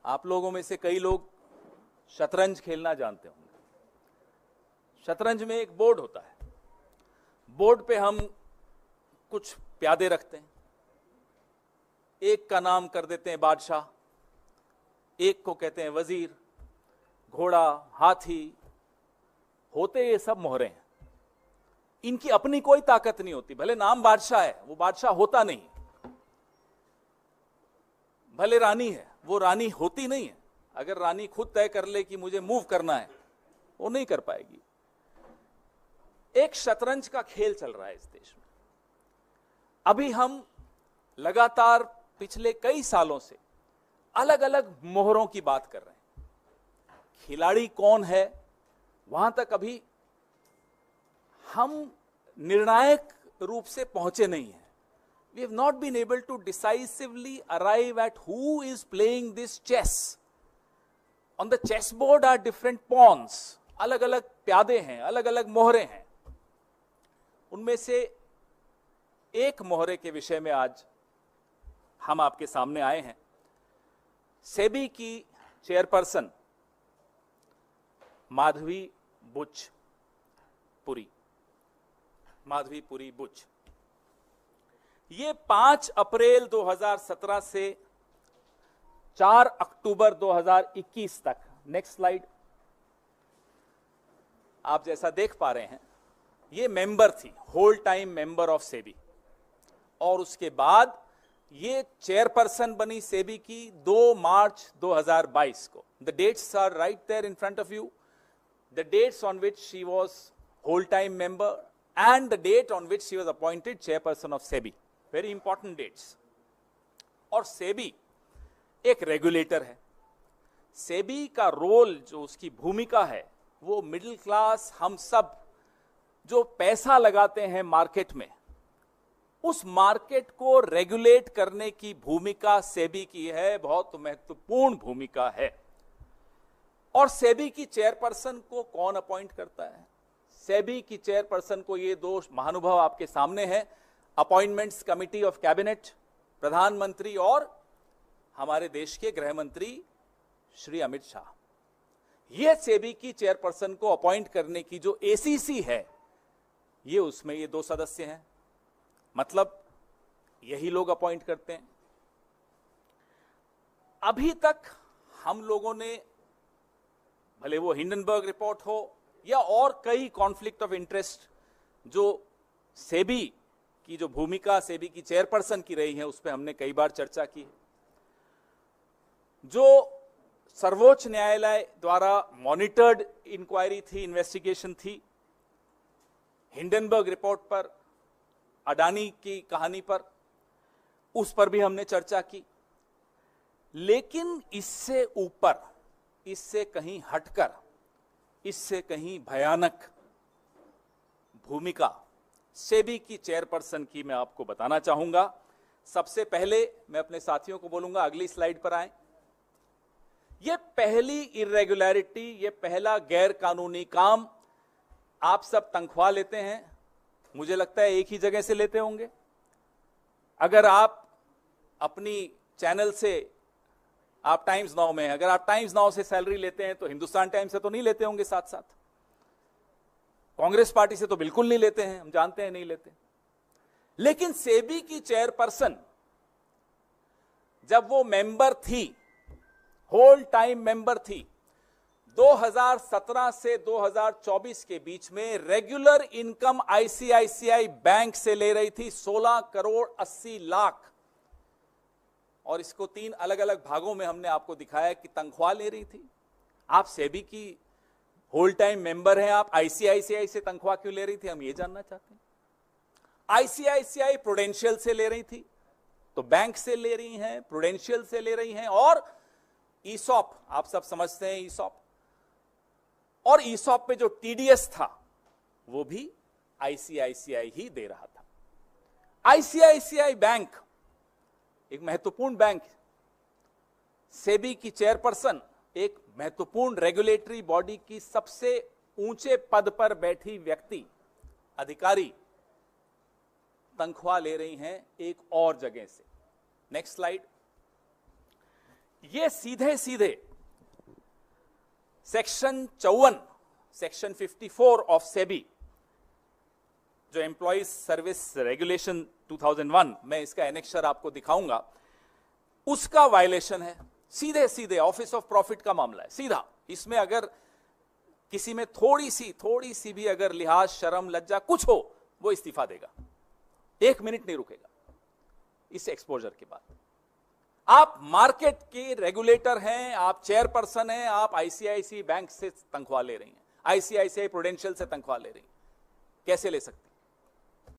आप लोगों में से कई लोग शतरंज खेलना जानते होंगे। शतरंज में एक बोर्ड होता है, बोर्ड पे हम कुछ प्यादे रखते हैं, एक का नाम कर देते हैं बादशाह, एक को कहते हैं वजीर, घोड़ा, हाथी, होते ये सब मोहरे हैं। इनकी अपनी कोई ताकत नहीं होती, भले नाम बादशाह है वो बादशाह होता नहीं, भले रानी है वो रानी होती नहीं है। अगर रानी खुद तय कर ले कि मुझे मूव करना है, वो नहीं कर पाएगी। एक शतरंज का खेल चल रहा है इस देश में। अभी हम लगातार पिछले कई सालों से अलग अलग मोहरों की बात कर रहे हैं। खिलाड़ी कौन है वहां तक अभी हम निर्णायक रूप से पहुंचे नहीं हैं। We have not been able to decisively arrive at who is playing this chess. On the chessboard are different pawns. अलग अलग प्यादे हैं, अलग अलग मोहरे हैं। उनमें से एक मोहरे के विषय में आज हम आपके सामने आए हैं। सेबी की चेयरपर्सन माधवी बुच, ये 5 अप्रैल 2017 से 4 अक्टूबर 2021 तक, नेक्स्ट स्लाइड, आप जैसा देख पा रहे हैं, ये मेंबर थी, whole time member of SEBI. और उसके बाद ये चेयरपर्सन बनी सेबी की 2 मार्च 2022 को। The dates are right there in front of you, the dates on which she was whole time member and the date on which she was appointed chairperson of SEBI. Very important dates. और SEBI एक regulator है। SEBI का role, जो उसकी भूमिका है, वो middle class, हम सब जो पैसा लगाते हैं मार्केट में, उस मार्केट को रेगुलेट करने की भूमिका SEBI की है, बहुत महत्वपूर्ण भूमिका है। और SEBI की चेयरपर्सन को कौन अपॉइंट करता है? सेबी की चेयरपर्सन को ये 2 महानुभाव आपके सामने हैं, अपॉइंटमेंट्स कमिटी ऑफ कैबिनेट, प्रधानमंत्री और हमारे देश के गृह मंत्री श्री अमित शाह। ये सेबी की चेयरपर्सन को अपॉइंट करने की जो एसीसी है, ये उसमें ये 2 सदस्य हैं, मतलब यही लोग अपॉइंट करते हैं। अभी तक हम लोगों ने, भले वो हिंडनबर्ग रिपोर्ट हो या और कई कॉन्फ्लिक्ट ऑफ इंटरेस्ट जो सेबी की जो भूमिका सेबी की चेयरपर्सन की रही है, उस पर हमने कई बार चर्चा की। जो सर्वोच्च न्यायालय द्वारा मॉनिटर्ड इंक्वायरी थी, इन्वेस्टिगेशन थी, हिंडनबर्ग रिपोर्ट पर, अडानी की कहानी पर, उस पर भी हमने चर्चा की। लेकिन इससे ऊपर, इससे कहीं हटकर, इससे कहीं भयानक भूमिका सेबी की चेयरपर्सन की मैं आपको बताना चाहूंगा। सबसे पहले मैं अपने साथियों को बोलूंगा, अगली स्लाइड पर आएं। यह पहली इरेगुलरिटी, यह पहला गैर कानूनी काम, आप सब तनख्वाह लेते हैं, मुझे लगता है एक ही जगह से लेते होंगे। अगर आप अपनी चैनल से, आप टाइम्स नाउ में, अगर आप टाइम्स नाउ से सैलरी लेते हैं तो हिंदुस्तान टाइम्स से तो नहीं लेते होंगे, साथ साथ कांग्रेस पार्टी से तो बिल्कुल नहीं लेते हैं, हम जानते हैं नहीं लेते। लेकिन सेबी की चेयरपर्सन जब वो मेंबर थी, होल टाइम मेंबर थी, 2017 से 2024 के बीच में रेगुलर इनकम आईसीआईसीआई बैंक से ले रही थी 16 करोड़ 80 लाख। और इसको 3 अलग अलग भागों में हमने आपको दिखाया कि तनख्वाह ले रही थी। आप सेबी की होल टाइम मेंबर हैं, आप आईसीआईसीआई से तनख्वाह क्यों ले रही थी, हम ये जानना चाहते हैं। आईसीआईसीआई प्रूडेंशियल से ले रही थी, तो बैंक से ले रही हैं, प्रूडेंशियल से ले रही हैं, और ईसॉप, आप सब समझते हैं ईसॉप, और ईसॉप पे जो टीडीएस था वो भी आईसीआईसीआई ही दे रहा था। आईसीआईसीआई बैंक एक महत्वपूर्ण बैंक, सेबी की चेयरपर्सन एक महत्वपूर्ण रेगुलेटरी बॉडी की सबसे ऊंचे पद पर बैठी व्यक्ति, अधिकारी, तनख्वाह ले रही हैं एक और जगह से। Next slide. ये सीधे सीधे सेक्शन 54, सेक्शन 54 ऑफ सेबी, जो एम्प्लॉइज सर्विस रेगुलेशन 2001, मैं इसका एनेक्शर आपको दिखाऊंगा, उसका वायलेशन है। सीधे सीधे ऑफिस ऑफ प्रॉफिट का मामला है, सीधा। इसमें अगर किसी में थोड़ी सी भी अगर लिहाज, शर्म, लज्जा कुछ हो, वो इस्तीफा देगा, 1 मिनट नहीं रुकेगा इस एक्सपोजर के बाद। आप मार्केट के रेगुलेटर हैं, आप चेयरपर्सन हैं, आप आईसीआईसीआई बैंक से तनख्वाह ले रही हैं, आईसीआईसीआई प्रूडेंशियल से तनख्वाह ले रही हैं, कैसे ले सकते हैं?